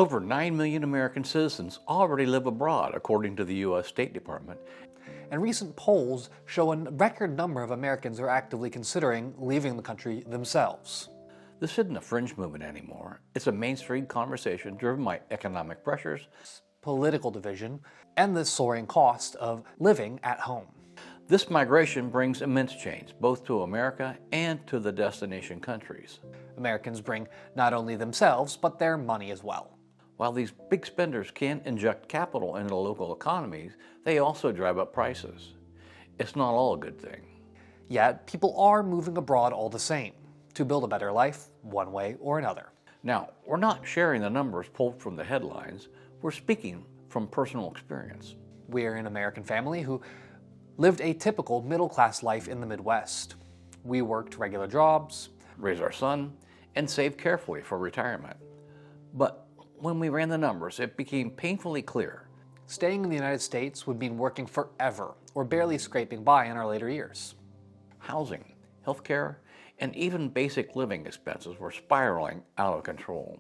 Over 9 million American citizens already live abroad, according to the U.S. State Department. And recent polls show a record number of Americans are actively considering leaving the country themselves. This isn't a fringe movement anymore. It's a mainstream conversation driven by economic pressures, political division, and the soaring cost of living at home. This migration brings immense change, both to America and to the destination countries. Americans bring not only themselves, but their money as well. While these big spenders can inject capital into local economies, they also drive up prices. It's not all a good thing. Yet, people are moving abroad all the same, to build a better life, one way or another. Now, we're not sharing the numbers pulled from the headlines. We're speaking from personal experience. We're an American family who lived a typical middle-class life in the Midwest. We worked regular jobs, Raised our son, and saved carefully for retirement. But when we ran the numbers, it became painfully clear. Staying in the United States would mean working forever or barely scraping by in our later years. Housing, healthcare, and even basic living expenses were spiraling out of control.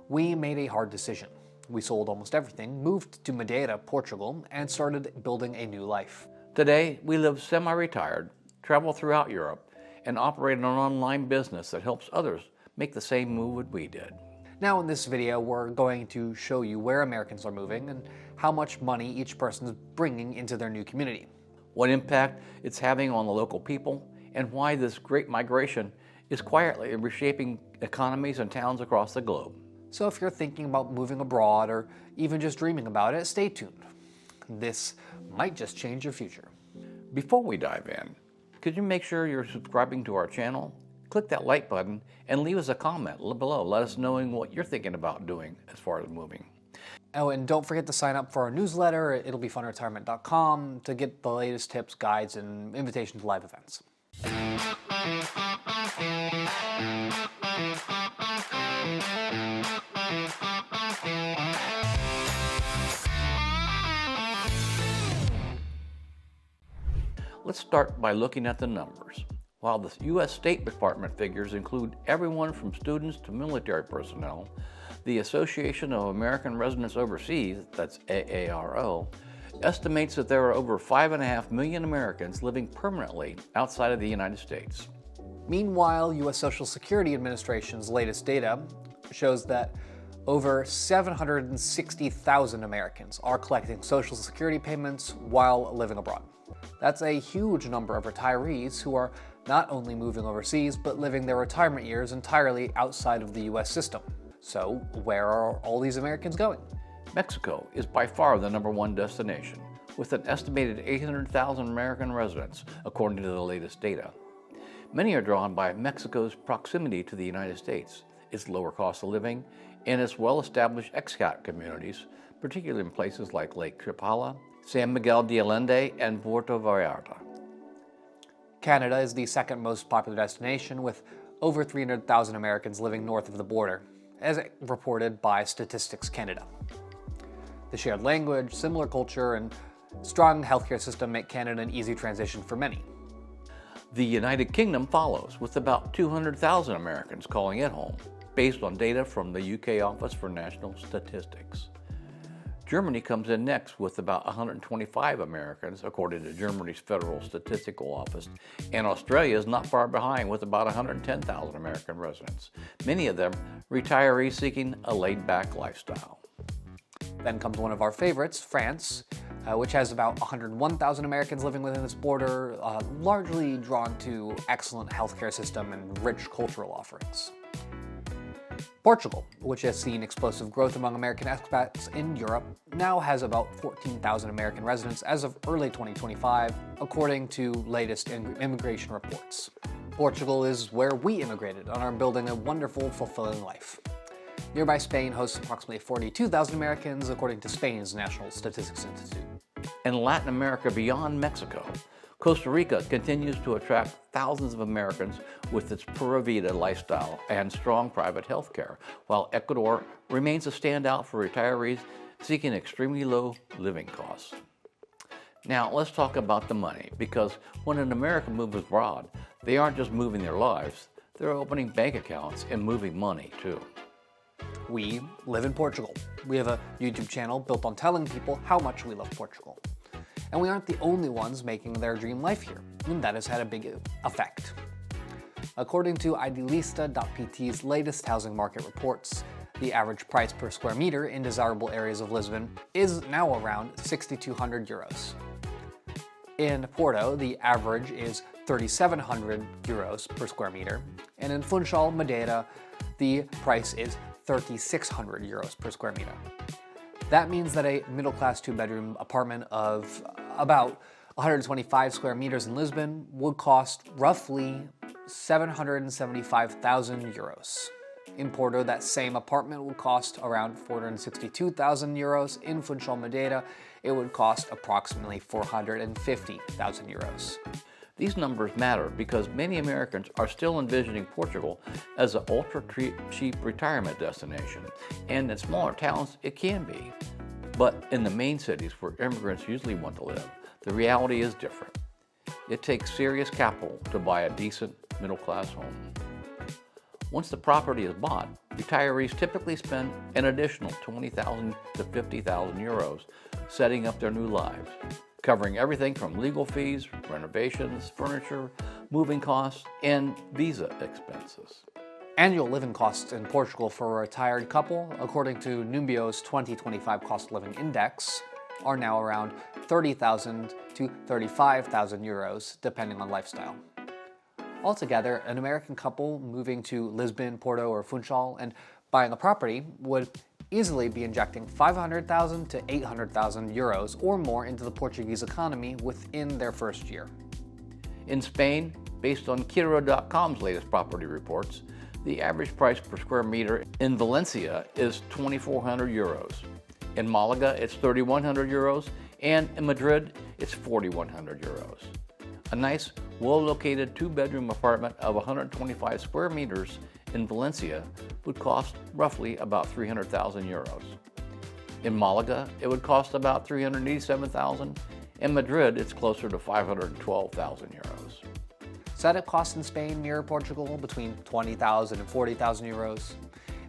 We made a hard decision. We sold almost everything, moved to Madeira, Portugal, and started building a new life. Today, we live semi-retired, travel throughout Europe, and operate an online business that helps others make the same move that we did. Now in this video, we're going to show you where Americans are moving and how much money each person is bringing into their new community. What impact it's having on the local people, and why this great migration is quietly reshaping economies and towns across the globe. So if you're thinking about moving abroad or even just dreaming about it, stay tuned. This might just change your future. Before we dive in, could you make sure you're subscribing to our channel? Click that like button and leave us a comment below. Let us know what you're thinking about doing as far as moving. Oh, and don't forget to sign up for our newsletter at it'llbefunretirement.com to get the latest tips, guides, and invitations to live events. Let's start by looking at the numbers. While the U.S. State Department figures include everyone from students to military personnel, the Association of American Residents Overseas, that's AARO, estimates that there are over 5.5 million Americans living permanently outside of the United States. Meanwhile, U.S. Social Security Administration's latest data shows that over 760,000 Americans are collecting Social Security payments while living abroad. That's a huge number of retirees who are not only moving overseas, but living their retirement years entirely outside of the U.S. system. So, where are all these Americans going? Mexico is by far the #1 destination, with an estimated 800,000 American residents, according to the latest data. Many are drawn by Mexico's proximity to the United States, its lower cost of living, and its well-established expat communities, particularly in places like Lake Chapala, San Miguel de Allende, and Puerto Vallarta. Canada is the second most popular destination, with over 300,000 Americans living north of the border, as reported by Statistics Canada. The shared language, similar culture, and strong healthcare system make Canada an easy transition for many. The United Kingdom follows, with about 200,000 Americans calling it home, based on data from the UK Office for National Statistics. Germany comes in next with about 125 Americans, according to Germany's Federal Statistical Office, and Australia is not far behind with about 110,000 American residents, many of them retirees seeking a laid-back lifestyle. Then comes one of our favorites, France, which has about 101,000 Americans living within its border, largely drawn to excellent healthcare system and rich cultural offerings. Portugal, which has seen explosive growth among American expats in Europe, now has about 14,000 American residents as of early 2025, according to latest immigration reports. Portugal is where we immigrated and are building a wonderful, fulfilling life. Nearby Spain hosts approximately 42,000 Americans, according to Spain's National Statistics Institute. In Latin America beyond Mexico, Costa Rica continues to attract thousands of Americans with its Pura Vida lifestyle and strong private health care, while Ecuador remains a standout for retirees seeking extremely low living costs. Now, let's talk about the money, because when an American moves abroad, they aren't just moving their lives, they're opening bank accounts and moving money too. We live in Portugal. We have a YouTube channel built on telling people how much we love Portugal. And we aren't the only ones making their dream life here, and that has had a big effect. According to Idealista.pt's latest housing market reports, the average price per square meter in desirable areas of Lisbon is now around 6,200 euros. In Porto, the average is 3,700 euros per square meter, and in Funchal, Madeira, the price is 3,600 euros per square meter. That means that a middle-class two-bedroom apartment of about 125 square meters in Lisbon would cost roughly 775,000 euros. In Porto, that same apartment would cost around 462,000 euros. In Funchal, Madeira, it would cost approximately 450,000 euros. These numbers matter because many Americans are still envisioning Portugal as an ultra-cheap retirement destination, and in smaller towns it can be. But in the main cities where immigrants usually want to live, the reality is different. It takes serious capital to buy a decent middle-class home. Once the property is bought, retirees typically spend an additional 20,000 to 50,000 euros setting up their new lives, covering everything from legal fees, renovations, furniture, moving costs, and visa expenses. Annual living costs in Portugal for a retired couple, according to Numbio's 2025 Cost of Living Index, are now around 30,000 to 35,000 euros, depending on lifestyle. Altogether, an American couple moving to Lisbon, Porto, or Funchal and buying a property would easily be injecting 500,000 to 800,000 euros or more into the Portuguese economy within their first year. In Spain, based on Quiro.com's latest property reports, the average price per square meter in Valencia is 2,400 euros. In Malaga, it's 3,100 euros, and in Madrid, it's 4,100 euros. A nice, well-located two-bedroom apartment of 125 square meters in Valencia would cost roughly about 300,000 euros. In Malaga, it would cost about 387,000. In Madrid, it's closer to 512,000 euros. Setup costs in Spain mirror Portugal between 20,000 and 40,000 euros.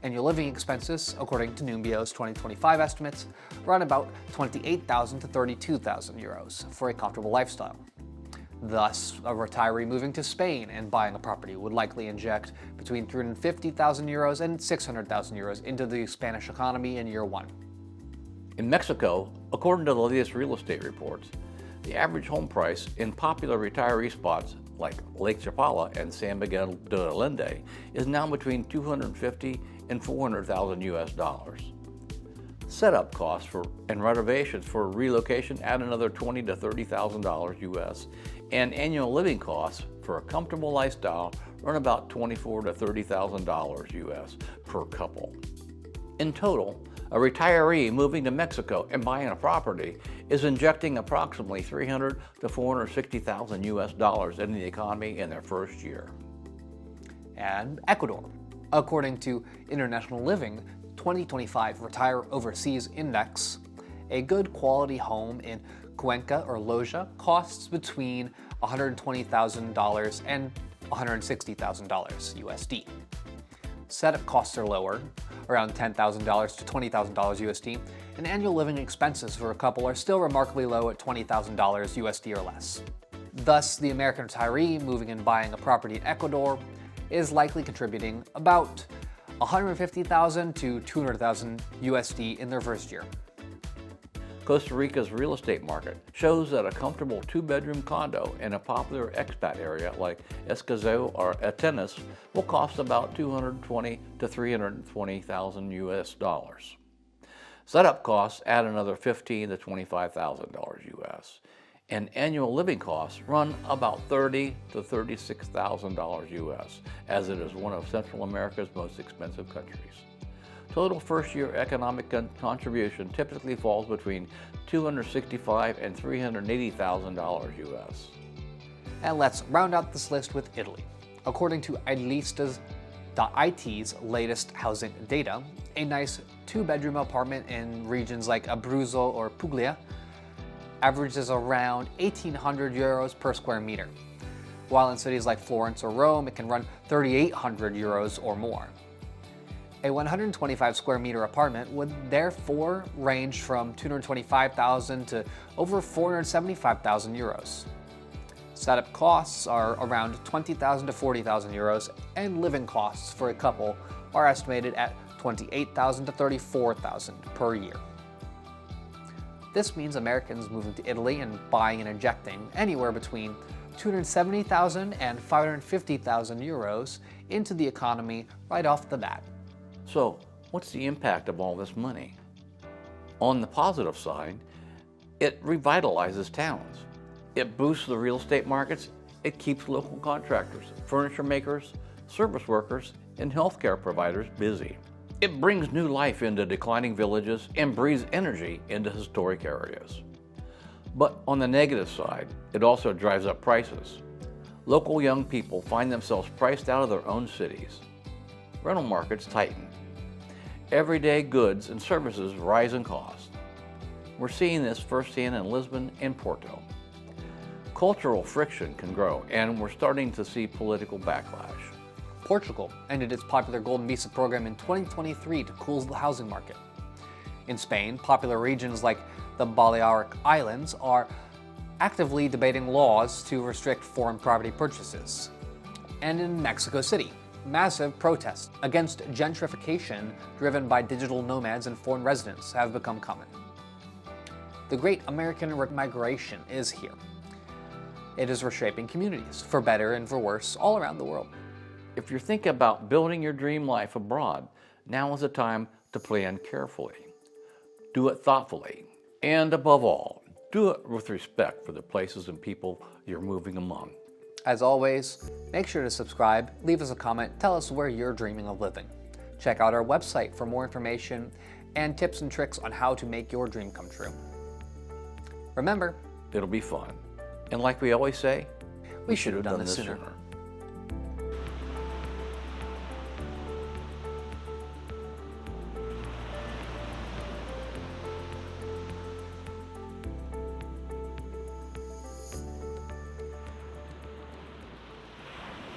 And your living expenses, according to Numbio's 2025 estimates, run about 28,000 to 32,000 euros for a comfortable lifestyle. Thus, a retiree moving to Spain and buying a property would likely inject between 350,000 euros and 600,000 euros into the Spanish economy in year one. In Mexico, according to the latest real estate reports, the average home price in popular retiree spots like Lake Chapala and San Miguel de Allende is now between 250 and 400,000 US dollars. Setup costs and renovations for relocation add another $20,000 to $30,000 US, and annual living costs for a comfortable lifestyle earn about $24,000 to $30,000 US per couple. In total, a retiree moving to Mexico and buying a property is injecting approximately $300,000 to $460,000 US dollars into the economy in their first year. And Ecuador. According to International Living 2025 Retire Overseas Index, a good quality home in Cuenca or Loja costs between $120,000 and $160,000 USD. Setup costs are lower, around $10,000 to $20,000 USD, and annual living expenses for a couple are still remarkably low at $20,000 USD or less. Thus, the American retiree moving and buying a property in Ecuador is likely contributing about $150,000 to $200,000 USD in their first year. Costa Rica's real estate market shows that a comfortable two-bedroom condo in a popular expat area like Escazú or Atenas will cost about $220,000 to $320,000 US dollars. Setup costs add another $15,000 to $25,000 US, and annual living costs run about $30,000 to $36,000 US, as it is one of Central America's most expensive countries. Total first-year economic contribution typically falls between $265,000 and $380,000 US. And let's round out this list with Italy. According to Idealistas.it's latest housing data, a nice two-bedroom apartment in regions like Abruzzo or Puglia averages around 1,800 euros per square meter, while in cities like Florence or Rome, it can run 3,800 euros or more. A 125 square meter apartment would therefore range from 225,000 to over 475,000 euros. Setup costs are around 20,000 to 40,000 euros, and living costs for a couple are estimated at 28,000 to 34,000 per year. This means Americans moving to Italy and buying and injecting anywhere between 270,000 and 550,000 euros into the economy right off the bat. So, what's the impact of all this money? On the positive side, it revitalizes towns. It boosts the real estate markets. It keeps local contractors, furniture makers, service workers, and healthcare providers busy. It brings new life into declining villages and breathes energy into historic areas. But on the negative side, it also drives up prices. Local young people find themselves priced out of their own cities. Rental markets tighten. Everyday goods and services rise in cost. We're seeing this firsthand in Lisbon and Porto. Cultural friction can grow, and we're starting to see political backlash. Portugal ended its popular Golden Visa program in 2023 to cool the housing market. In Spain, popular regions like the Balearic Islands are actively debating laws to restrict foreign property purchases. And in Mexico City, massive protests against gentrification driven by digital nomads and foreign residents have become common. The great American migration is here. It is reshaping communities, for better and for worse, all around the world. If you're thinking about building your dream life abroad, now is the time to plan carefully. Do it thoughtfully, and above all, do it with respect for the places and people you're moving among. As always, make sure to subscribe, leave us a comment, tell us where you're dreaming of living. Check out our website for more information and tips and tricks on how to make your dream come true. Remember, It'll be fun. And like we always say, we should have done this sooner.